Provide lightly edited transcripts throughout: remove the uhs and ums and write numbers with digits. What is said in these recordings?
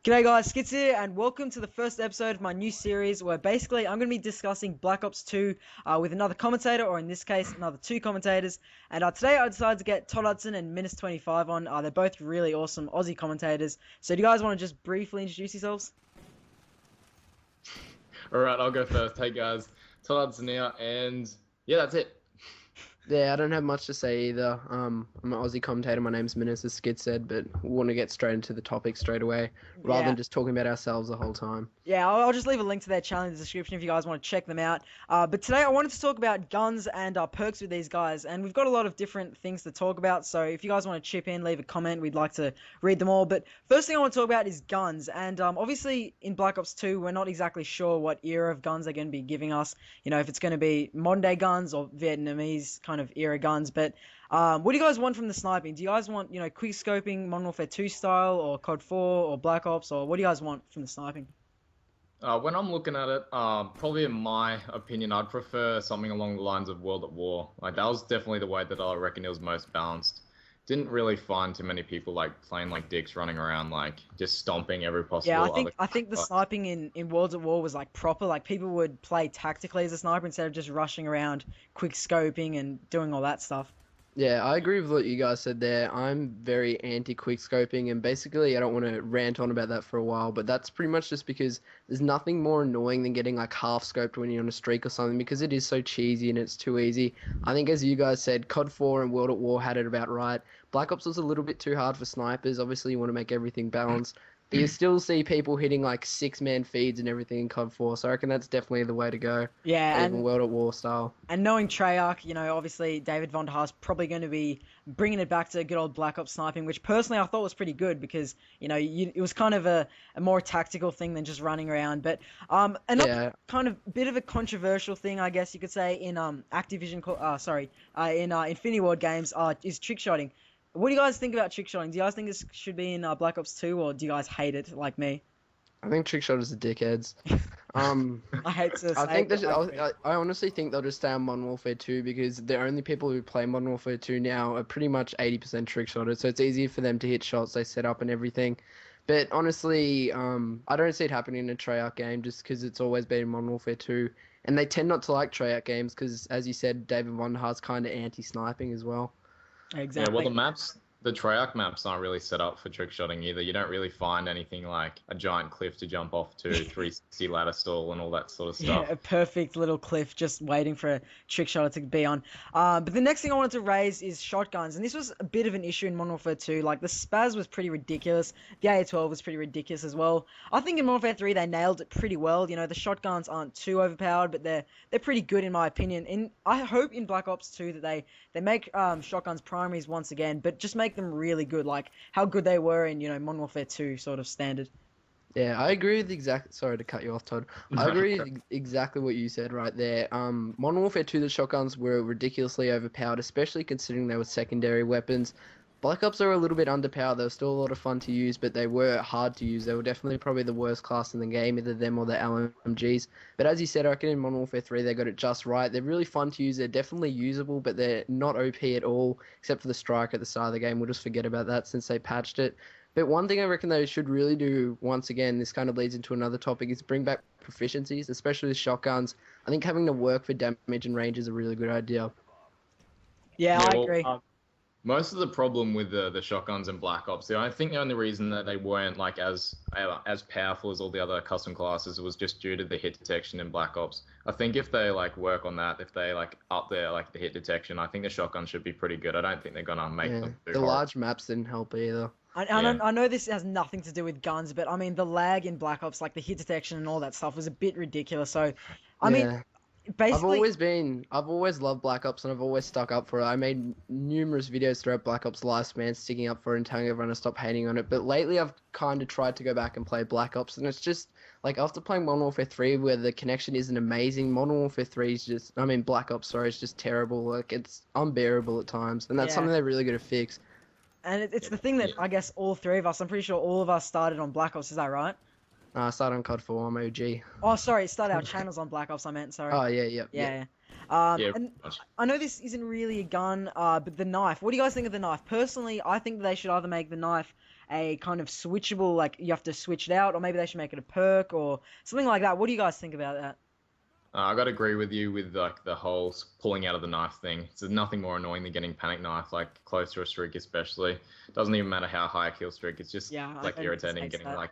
G'day guys, Skits here, and welcome to the first episode of my new series where basically I'm going to be discussing Black Ops 2 with another commentator, or in this case, another two commentators. And today I decided to get Todd Hudson and Minus25 on. They're both really awesome Aussie commentators. So do you guys want to just briefly introduce yourselves? Alright, I'll go first. Hey guys, Todd Hudson here, and yeah, that's it. Yeah, I don't have much to say either. I'm an Aussie commentator. My name's Minus, as Skid said, but we want to get straight into the topic straight away, rather than just talking about ourselves the whole time. Yeah, I'll just leave a link to their channel in the description if you guys want to check them out. But today I wanted to talk about guns and perks with these guys, and we've got a lot of different things to talk about, so if you guys want to chip in, leave a comment, we'd like to read them all. But first thing I want to talk about is guns, and obviously in Black Ops 2 we're not exactly sure what era of guns they're going to be giving us, you know, if it's going to be modern day guns or Vietnamese kind of era guns. But what do you guys want from the sniping? Do you guys want, you know, quick scoping Modern Warfare 2 style, or COD 4 or Black Ops, or what do you guys want from the sniping? When I'm looking at it, probably in my opinion, I'd prefer something along the lines of World at War. Like, that was definitely the way that I reckon it was most balanced. Didn't really find too many people like playing like dicks, running around like just stomping every possible. Yeah, I think the sniping in World at War was like proper. Like, people would play tactically as a sniper instead of just rushing around, quick scoping and doing all that stuff. Yeah, I agree with what you guys said there. I'm very anti-quick scoping, and basically I don't want to rant on about that for a while, but that's pretty much just because there's nothing more annoying than getting like half scoped when you're on a streak or something, because it is so cheesy and it's too easy. I think, as you guys said, COD 4 and World at War had it about right. Black Ops was a little bit too hard for snipers. Obviously you want to make everything balanced. But you still see people hitting like 6-man feeds and everything in COD 4, so I reckon that's definitely the way to go. Yeah, even World at War style. And knowing Treyarch, you know, obviously David Von der Haas probably going to be bringing it back to good old Black Ops sniping, which personally I thought was pretty good because, you know, it was kind of a more tactical thing than just running around. But another kind of bit of a controversial thing, I guess you could say, in Infinity Ward games is trick shotting. What do you guys think about trick shotting? Do you guys think this should be in Black Ops 2, or do you guys hate it like me? I think trick shotters are dickheads. I hate to say I honestly think they'll just stay on Modern Warfare 2, because the only people who play Modern Warfare 2 now are pretty much 80% trick shotters, so it's easier for them to hit shots they set up and everything. But honestly, I don't see it happening in a Treyarch game, just because it's always been in Modern Warfare 2, and they tend not to like Treyarch games because, as you said, David Von der Haas kind of anti-sniping as well. Exactly. Yeah, well, the Treyarch maps aren't really set up for trick shotting either. You don't really find anything like a giant cliff to jump off to, 360 ladder stall and all that sort of stuff. Yeah, a perfect little cliff just waiting for a trick shotter to be on. But the next thing I wanted to raise is shotguns, and this was a bit of an issue in Modern Warfare 2. Like, the Spaz was pretty ridiculous. The AA-12 was pretty ridiculous as well. I think in Modern Warfare 3 they nailed it pretty well. You know, the shotguns aren't too overpowered, but they're pretty good in my opinion. I hope in Black Ops 2 that they make shotguns primaries once again, but just make them really good, like how good they were in, you know, Modern Warfare 2 sort of standard. Yeah, I agree with sorry to cut you off, Todd. I agree with exactly what you said right there. Modern Warfare 2, the shotguns were ridiculously overpowered, especially considering they were secondary weapons. Black Ops are a little bit underpowered. They were still a lot of fun to use, but they were hard to use. They were definitely probably the worst class in the game, either them or the LMGs. But as you said, I reckon in Modern Warfare 3 they got it just right. They're really fun to use. They're definitely usable, but they're not OP at all, except for the strike at the start of the game. We'll just forget about that since they patched it. But one thing I reckon they should really do, once again, this kind of leads into another topic, is bring back proficiencies, especially with shotguns. I think having to work for damage and range is a really good idea. Yeah, I agree. Most of the problem with the shotguns in Black Ops, I think the only reason that they weren't like as powerful as all the other custom classes was just due to the hit detection in Black Ops. I think if they like work on that, if they like up their like the hit detection, I think the shotgun should be pretty good. I don't think they're gonna make them too hard. Large maps didn't help either. I know this has nothing to do with guns, but I mean the lag in Black Ops, like the hit detection and all that stuff, was a bit ridiculous. So, I mean, basically, I've always loved Black Ops, and I've always stuck up for it. I made numerous videos throughout Black Ops lifespan, sticking up for it and telling everyone to stop hating on it. But lately, I've kind of tried to go back and play Black Ops, and it's just like, after playing Modern Warfare 3, where the connection isn't amazing, Modern Warfare 3 is just, Black Ops, sorry, is just terrible. Like, it's unbearable at times, and that's something they're really going to fix. And it's the thing that I guess all three of us, I'm pretty sure all of us started on Black Ops. Is that right? Start on COD 4. I'm OG. Oh, sorry, start our channels on Black Ops. I meant, sorry. Oh yeah, yep, yep. Yeah. Yeah, And pretty much. I know this isn't really a gun, but the knife. What do you guys think of the knife? Personally, I think they should either make the knife a kind of switchable, like you have to switch it out, or maybe they should make it a perk or something like that. What do you guys think about that? I gotta agree with you with like the whole pulling out of the knife thing. There's nothing more annoying than getting panic knife, like close to a streak especially. Doesn't even matter how high a kill streak. It's just Yeah, like it just irritating hates getting that. like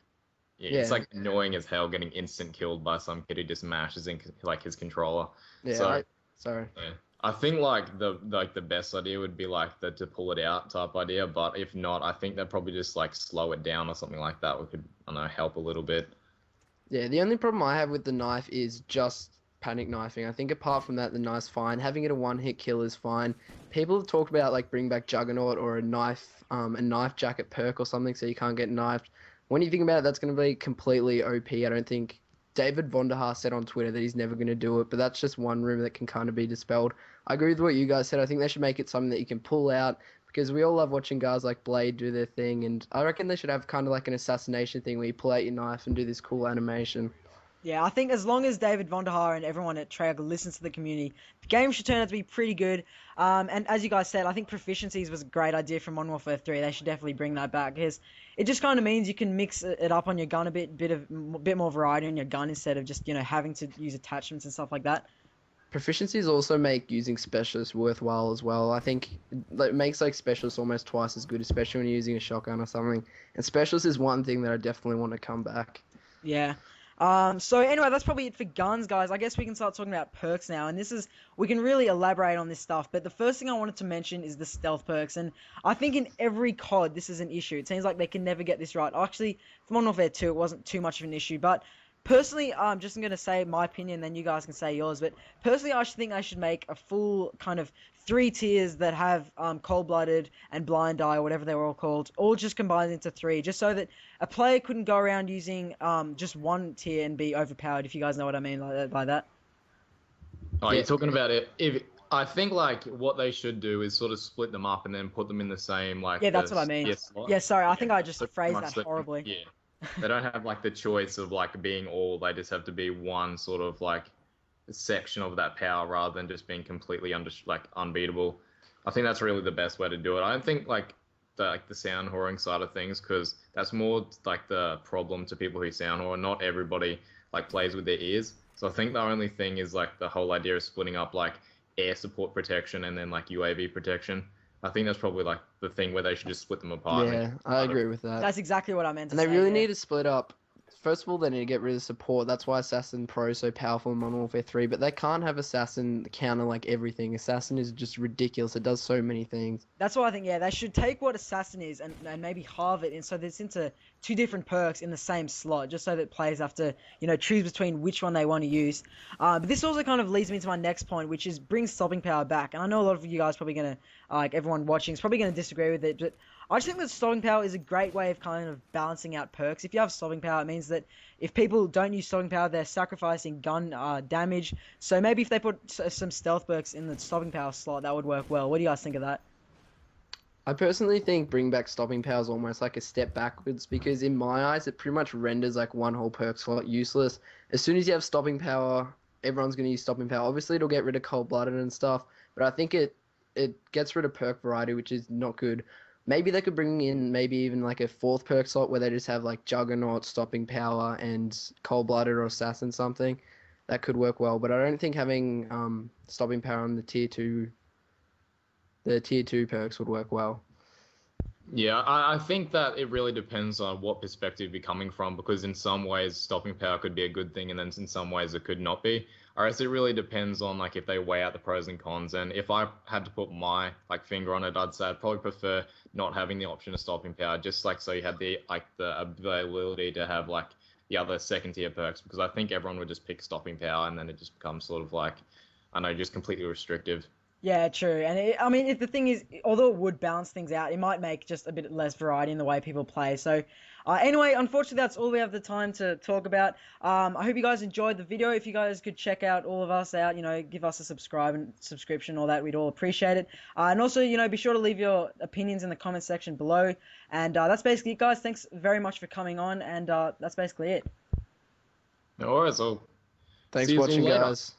yeah, Yeah. it's like annoying as hell getting instant killed by some kid who just mashes in like his controller. Yeah. So Sorry. yeah. I think like the best idea would be like the to pull it out type idea, but if not, I think they'd probably just like slow it down or something like that, which could I don't know help a little bit. Yeah, the only problem I have with the knife is just panic knifing. I think apart from that, the knife's fine. Having it a one-hit kill is fine. People have talked about like bring back Juggernaut or a knife jacket perk or something so you can't get knifed. When you think about it, that's going to be completely OP. I don't think David Vonderhaar said on Twitter that he's never going to do it, but that's just one rumor that can kind of be dispelled. I agree with what you guys said. I think they should make it something that you can pull out because we all love watching guys like Blade do their thing, and I reckon they should have kind of like an assassination thing where you pull out your knife and do this cool animation. Yeah, I think as long as David Vonderhaar and everyone at Traeger listens to the community, the game should turn out to be pretty good. And as you guys said, I think proficiencies was a great idea from Modern Warfare 3. They should definitely bring that back because it just kind of means you can mix it up on your gun a bit more variety on your gun instead of just having to use attachments and stuff like that. Proficiencies also make using specialists worthwhile as well. I think it makes like specialists almost twice as good, especially when you're using a shotgun or something. And specialists is one thing that I definitely want to come back. Yeah. So anyway, that's probably it for guns, guys. I guess we can start talking about perks now, and we can really elaborate on this stuff. But the first thing I wanted to mention is the stealth perks, and I think in every COD this is an issue. It seems like they can never get this right. Actually, for Modern Warfare 2, it wasn't too much of an issue, but personally, I'm just going to say my opinion, then you guys can say yours. But personally, I think I should make a full kind of 3 tiers that have cold-blooded and blind eye, or whatever they were all called, all just combined into 3, just so that a player couldn't go around using just one tier and be overpowered. If you guys know what I mean by that. Oh, Yeah. you're talking about it. If I think like what they should do is sort of split them up and then put them in the same like. Yeah, that's what I mean. Yeah, sorry, I think I just So phrased much that horribly. Yeah, they don't have like the choice of like being all. They just have to be one sort of like section of that power rather than just being completely unbeatable. I think that's really the best way to do it. I don't think like the sound whoring side of things because that's more like the problem to people who sound whore. Not everybody like plays with their ears. So I think the only thing is like the whole idea of splitting up like air support protection and then like UAV protection. I think that's probably like the thing where they should just split them apart. Yeah, I agree with that. That's exactly what I meant to And they say. really yeah. need to split up. First of all, they need to get rid of support. That's why Assassin Pro is so powerful in Modern Warfare 3. But they can't have Assassin counter like everything. Assassin is just ridiculous. It does so many things. That's why I think, they should take what Assassin is and maybe halve it, and so it's into 2 different perks in the same slot, just so that players have to, choose between which one they want to use. But this also kind of leads me to my next point, which is bring stopping power back. And I know a lot of you guys probably going to, like everyone watching, is probably going to disagree with it, but I just think that stopping power is a great way of kind of balancing out perks. If you have stopping power, it means that if people don't use stopping power, they're sacrificing gun damage. So maybe if they put some stealth perks in the stopping power slot, that would work well. What do you guys think of that? I personally think bring back stopping power is almost like a step backwards because in my eyes it pretty much renders like one whole perk slot useless. As soon as you have stopping power, everyone's going to use stopping power. Obviously it'll get rid of cold-blooded and stuff, but I think it gets rid of perk variety, which is not good. Maybe they could bring in maybe even like a 4th perk slot where they just have like Juggernaut, stopping power, and cold-blooded or assassin something. That could work well, but I don't think having stopping power on the tier 2 perks would work well. Yeah, I think that it really depends on what perspective you're coming from, because in some ways stopping power could be a good thing, and then in some ways it could not be. Or else it really depends on like if they weigh out the pros and cons. And if I had to put my like finger on it, I'd say I'd probably prefer not having the option of stopping power, just like so you had the availability to have like the other second tier perks, because I think everyone would just pick stopping power, and then it just becomes sort of like I know just completely restrictive. Yeah, true. And if the thing is, although it would balance things out, it might make just a bit less variety in the way people play. So, anyway, unfortunately, that's all we have the time to talk about. I hope you guys enjoyed the video. If you guys could check out all of us out, give us a subscription, all that, we'd all appreciate it. And also, be sure to leave your opinions in the comment section below. And that's basically it, guys. Thanks very much for coming on. And that's basically it. All right, so Thanks see for you all watching, later. guys.